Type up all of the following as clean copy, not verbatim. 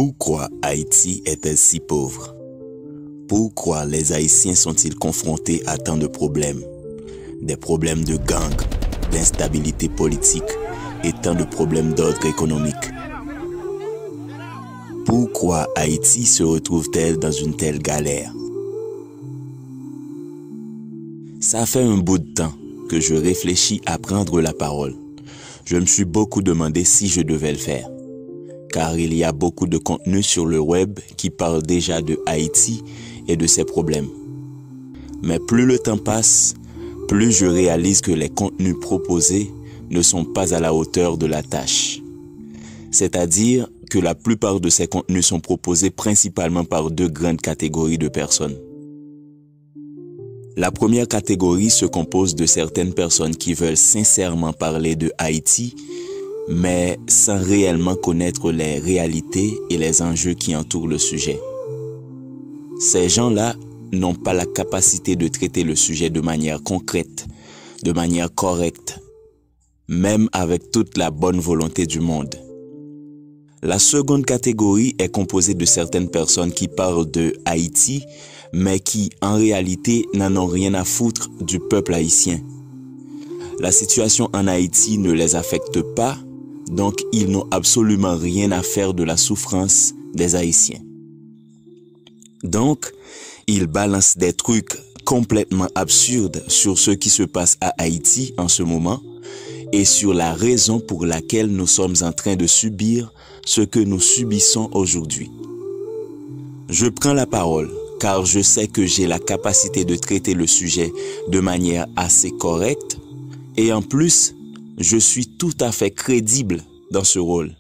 Pourquoi Haïti est-elle si pauvre? Pourquoi les Haïtiens sont-ils confrontés à tant de problèmes? Des problèmes de gang, d'instabilité politique et tant de problèmes d'ordre économique. Pourquoi Haïti se retrouve-t-elle dans une telle galère? Ça fait un bout de temps que je réfléchis à prendre la parole. Je me suis beaucoup demandé si je devais le faire. Car il y a beaucoup de contenu sur le web qui parle déjà de Haïti et de ses problèmes. Mais plus le temps passe, plus je réalise que les contenus proposés ne sont pas à la hauteur de la tâche. C'est-à-dire que la plupart de ces contenus sont proposés principalement par deux grandes catégories de personnes. La première catégorie se compose de certaines personnes qui veulent sincèrement parler de Haïti, mais sans réellement connaître les réalités et les enjeux qui entourent le sujet. Ces gens-là n'ont pas la capacité de traiter le sujet de manière concrète, de manière correcte, même avec toute la bonne volonté du monde. La seconde catégorie est composée de certaines personnes qui parlent de Haïti, mais qui, en réalité, n'en ont rien à foutre du peuple haïtien. La situation en Haïti ne les affecte pas, donc ils n'ont absolument rien à faire de la souffrance des Haïtiens. Donc, ils balancent des trucs complètement absurdes sur ce qui se passe à Haïti en ce moment et sur la raison pour laquelle nous sommes en train de subir ce que nous subissons aujourd'hui. Je prends la parole car je sais que j'ai la capacité de traiter le sujet de manière assez correcte et en plus, je suis tout à fait crédible dans ce rôle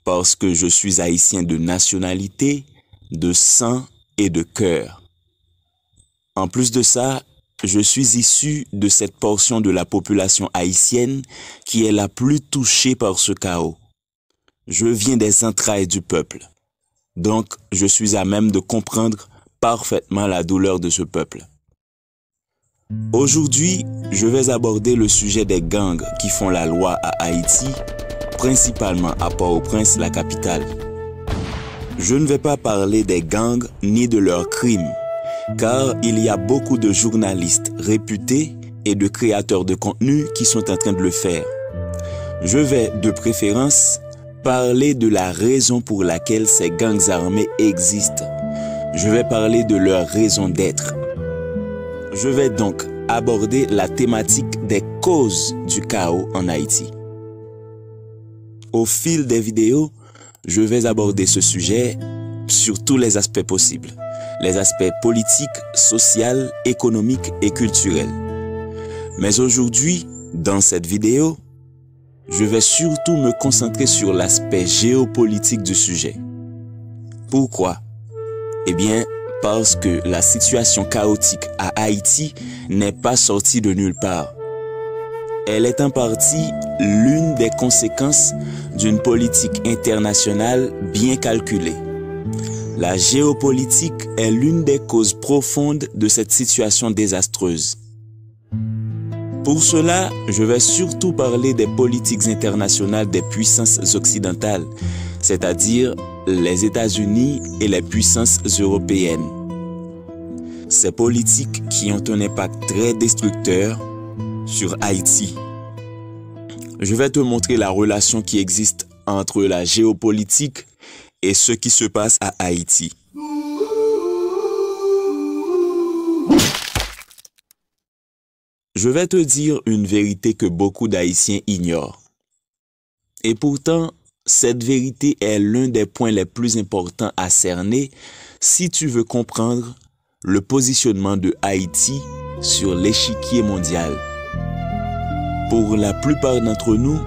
parce que je suis haïtien de nationalité, de sang et de cœur. En plus de ça, je suis issu de cette portion de la population haïtienne qui est la plus touchée par ce chaos. Je viens des entrailles du peuple, donc je suis à même de comprendre parfaitement la douleur de ce peuple. Aujourd'hui, je vais aborder le sujet des gangs qui font la loi à Haïti, principalement à Port-au-Prince, la capitale. Je ne vais pas parler des gangs ni de leurs crimes, car il y a beaucoup de journalistes réputés et de créateurs de contenu qui sont en train de le faire. Je vais, de préférence, parler de la raison pour laquelle ces gangs armés existent. Je vais parler de leur raison d'être. Je vais donc aborder la thématique des causes du chaos en Haïti. Au fil des vidéos, je vais aborder ce sujet sur tous les aspects possibles. Les aspects politiques, sociaux, économiques et culturels. Mais aujourd'hui, dans cette vidéo, je vais surtout me concentrer sur l'aspect géopolitique du sujet. Pourquoi? Eh bien, parce que la situation chaotique à Haïti n'est pas sortie de nulle part. Elle est en partie l'une des conséquences d'une politique internationale bien calculée. La géopolitique est l'une des causes profondes de cette situation désastreuse. Pour cela, je vais surtout parler des politiques internationales des puissances occidentales, c'est-à-dire les États-Unis et les puissances européennes. Ces politiques qui ont un impact très destructeur sur Haïti. Je vais te montrer la relation qui existe entre la géopolitique et ce qui se passe à Haïti. Je vais te dire une vérité que beaucoup d'Haïtiens ignorent. Et pourtant, cette vérité est l'un des points les plus importants à cerner si tu veux comprendre le positionnement de Haïti sur l'échiquier mondial. Pour la plupart d'entre nous,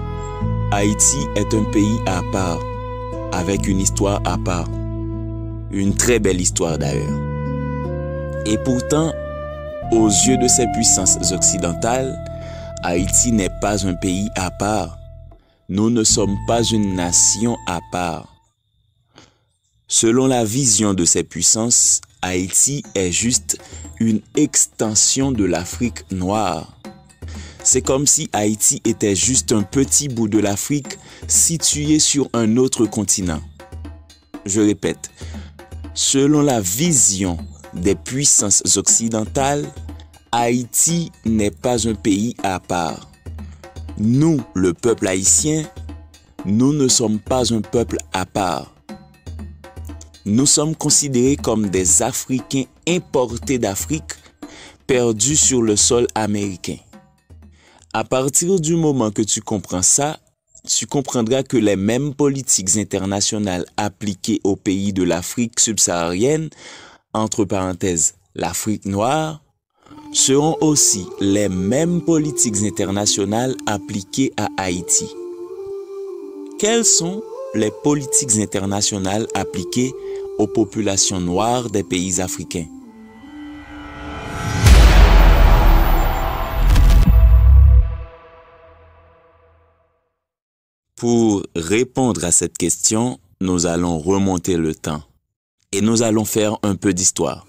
Haïti est un pays à part, avec une histoire à part. Une très belle histoire d'ailleurs. Et pourtant, aux yeux de ces puissances occidentales, Haïti n'est pas un pays à part. Nous ne sommes pas une nation à part. Selon la vision de ces puissances, Haïti est juste une extension de l'Afrique noire. C'est comme si Haïti était juste un petit bout de l'Afrique situé sur un autre continent. Je répète, selon la vision des puissances occidentales, Haïti n'est pas un pays à part. Nous, le peuple haïtien, nous ne sommes pas un peuple à part. Nous sommes considérés comme des Africains importés d'Afrique, perdus sur le sol américain. À partir du moment que tu comprends ça, tu comprendras que les mêmes politiques internationales appliquées aux pays de l'Afrique subsaharienne, entre parenthèses l'Afrique noire, seront aussi les mêmes politiques internationales appliquées à Haïti. Quelles sont les politiques internationales appliquées aux populations noires des pays africains? Pour répondre à cette question, nous allons remonter le temps et nous allons faire un peu d'histoire.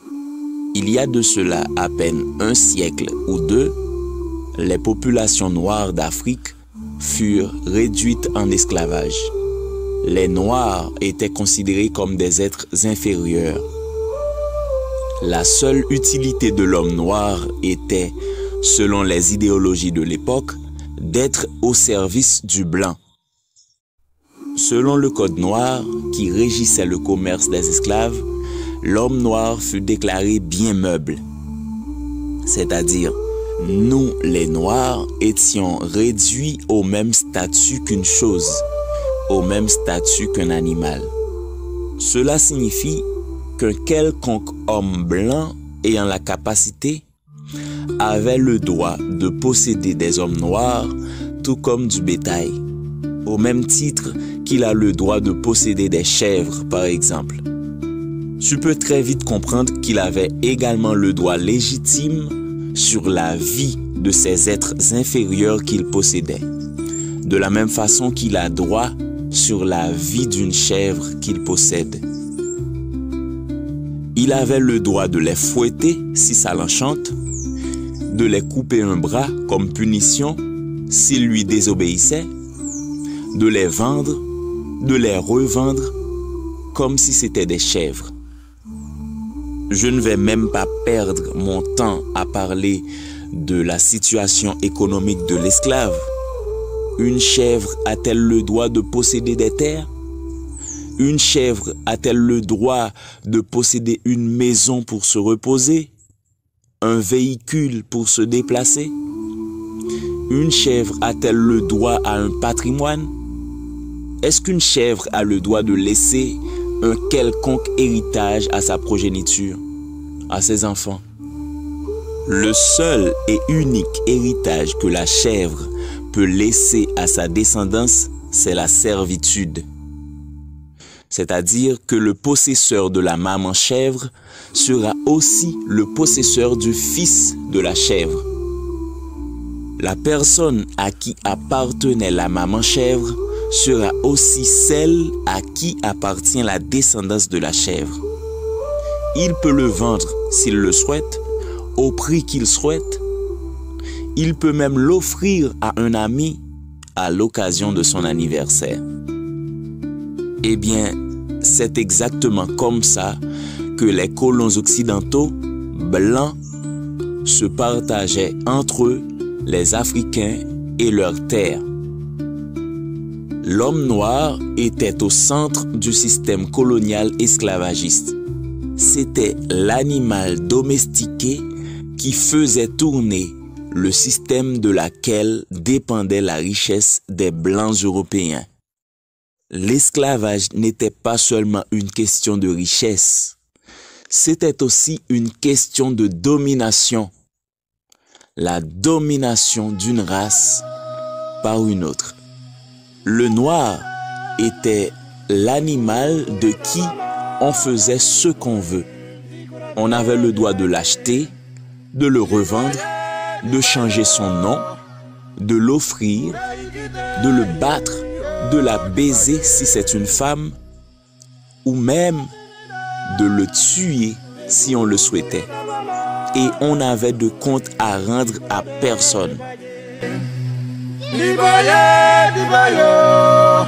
Il y a de cela à peine un siècle ou deux, les populations noires d'Afrique furent réduites en esclavage. Les Noirs étaient considérés comme des êtres inférieurs. La seule utilité de l'homme noir était, selon les idéologies de l'époque, d'être au service du blanc. Selon le code noir qui régissait le commerce des esclaves, l'homme noir fut déclaré bien meuble. C'est-à-dire, nous, les Noirs, étions réduits au même statut qu'une chose, au même statut qu'un animal. Cela signifie qu'un quelconque homme blanc ayant la capacité avait le droit de posséder des hommes noirs, tout comme du bétail, au même titre qu'il a le droit de posséder des chèvres, par exemple. Tu peux très vite comprendre qu'il avait également le droit légitime sur la vie de ces êtres inférieurs qu'il possédait, de la même façon qu'il a droit sur la vie d'une chèvre qu'il possède. Il avait le droit de les fouetter si ça l'enchante, de les couper un bras comme punition s'ils lui désobéissaient, de les vendre, de les revendre comme si c'était des chèvres. Je ne vais même pas perdre mon temps à parler de la situation économique de l'esclave. Une chèvre a-t-elle le droit de posséder des terres? Une chèvre a-t-elle le droit de posséder une maison pour se reposer? Un véhicule pour se déplacer? Une chèvre a-t-elle le droit à un patrimoine? Est-ce qu'une chèvre a le droit de laisser un quelconque héritage à sa progéniture, à ses enfants? Le seul et unique héritage que la chèvre peut laisser à sa descendance, c'est la servitude. C'est-à-dire que le possesseur de la maman chèvre sera aussi le possesseur du fils de la chèvre. La personne à qui appartenait la maman chèvre sera aussi celle à qui appartient la descendance de la chèvre. Il peut le vendre s'il le souhaite, au prix qu'il souhaite. Il peut même l'offrir à un ami à l'occasion de son anniversaire. Eh bien, c'est exactement comme ça que les colons occidentaux, blancs, se partageaient entre eux, les Africains et leurs terres. L'homme noir était au centre du système colonial esclavagiste. C'était l'animal domestiqué qui faisait tourner le système de laquelle dépendait la richesse des Blancs européens. L'esclavage n'était pas seulement une question de richesse, c'était aussi une question de domination. La domination d'une race par une autre. Le noir était l'animal de qui on faisait ce qu'on veut. On avait le droit de l'acheter, de le revendre, de changer son nom, de l'offrir, de le battre, de la baiser si c'est une femme, ou même de le tuer si on le souhaitait. Et on n'avait de compte à rendre à personne. Dibaye, dibayo,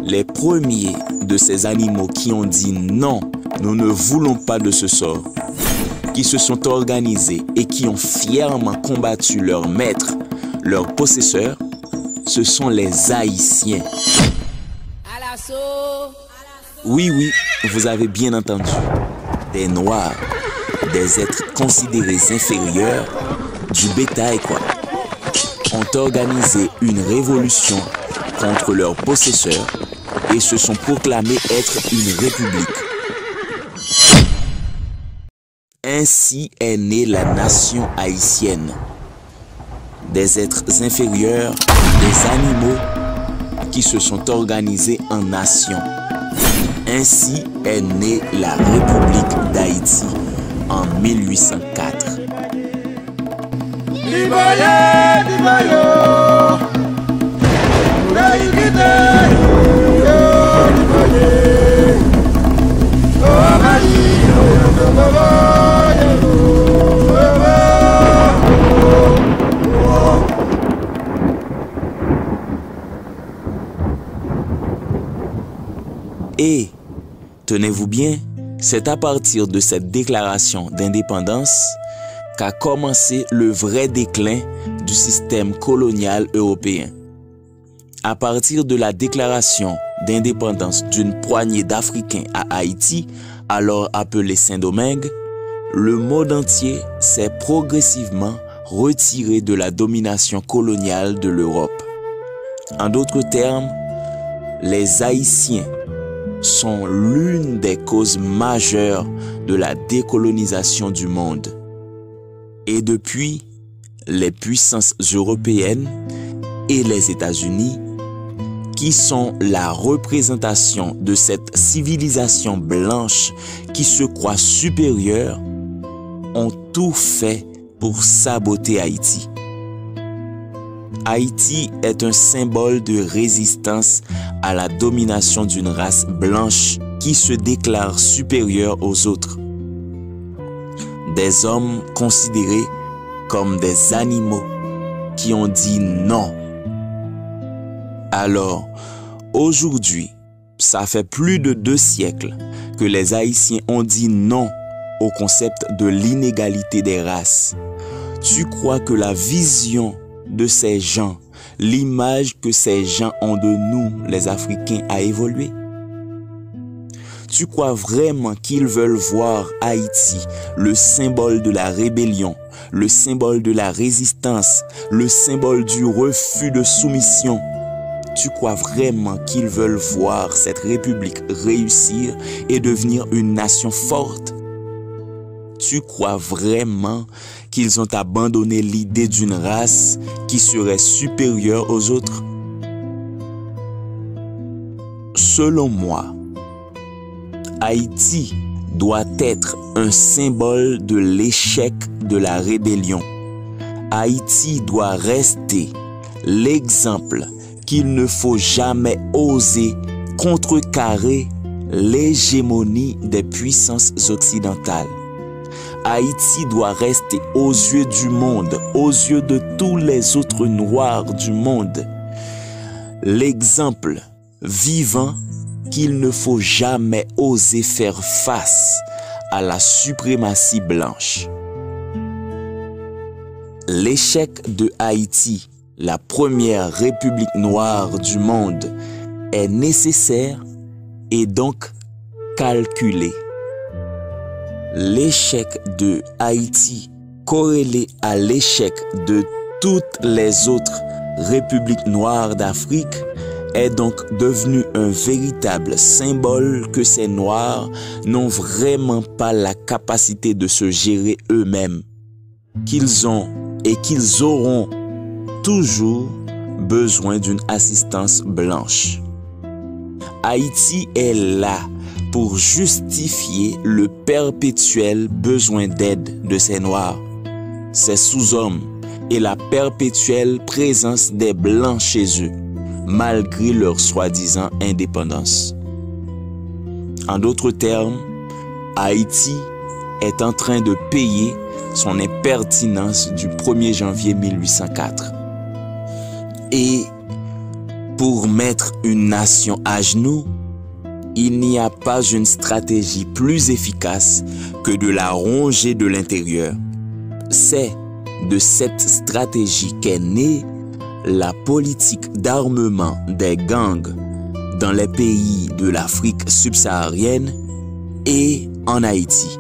Les premiers de ces animaux qui ont dit non, nous ne voulons pas de ce sort, qui se sont organisés et qui ont fièrement combattu leur maître, leur possesseur, ce sont les Haïtiens. Oui, oui, vous avez bien entendu. Des Noirs, des êtres considérés inférieurs, du bétail quoi, ont organisé une révolution contre leurs possesseurs et se sont proclamés être une république. Ainsi est née la nation haïtienne. Des êtres inférieurs, des animaux qui se sont organisés en nations. Ainsi est née la République d'Haïti en 1804. Et, tenez-vous bien, c'est à partir de cette déclaration d'indépendance qu'a commencé le vrai déclin du système colonial européen. À partir de la déclaration d'indépendance d'une poignée d'Africains à Haïti, alors appelé Saint-Domingue, le monde entier s'est progressivement retiré de la domination coloniale de l'Europe. En d'autres termes, les Haïtiens sont l'une des causes majeures de la décolonisation du monde. Et depuis, les puissances européennes et les États-Unis, qui sont la représentation de cette civilisation blanche qui se croit supérieure, ont tout fait pour saboter Haïti. Haïti est un symbole de résistance à la domination d'une race blanche qui se déclare supérieure aux autres. Des hommes considérés comme des animaux qui ont dit non. Alors, aujourd'hui, ça fait plus de 2 siècles que les Haïtiens ont dit non au concept de l'inégalité des races. Tu crois que la vision de ces gens, l'image que ces gens ont de nous, les Africains, a évolué? Tu crois vraiment qu'ils veulent voir Haïti, le symbole de la rébellion, le symbole de la résistance, le symbole du refus de soumission? Tu crois vraiment qu'ils veulent voir cette république réussir et devenir une nation forte? Tu crois vraiment qu'ils ont abandonné l'idée d'une race qui serait supérieure aux autres? Selon moi, Haïti doit être un symbole de l'échec de la rébellion. Haïti doit rester l'exemple qu'il ne faut jamais oser contrecarrer l'hégémonie des puissances occidentales. Haïti doit rester aux yeux du monde, aux yeux de tous les autres noirs du monde, l'exemple vivant qu'il ne faut jamais oser faire face à la suprématie blanche. L'échec de Haïti, la première république noire du monde, est nécessaire et donc calculé. L'échec de Haïti, corrélé à l'échec de toutes les autres républiques noires d'Afrique, est donc devenu un véritable symbole que ces Noirs n'ont vraiment pas la capacité de se gérer eux-mêmes, qu'ils ont et qu'ils auront toujours besoin d'une assistance blanche. Haïti est là pour justifier le perpétuel besoin d'aide de ces Noirs, ces sous-hommes et la perpétuelle présence des Blancs chez eux, malgré leur soi-disant indépendance. En d'autres termes, Haïti est en train de payer son impertinence du 1er janvier 1804. Et pour mettre une nation à genoux, il n'y a pas une stratégie plus efficace que de la ronger de l'intérieur. C'est de cette stratégie qu'est née la politique d'armement des gangs dans les pays de l'Afrique subsaharienne et en Haïti.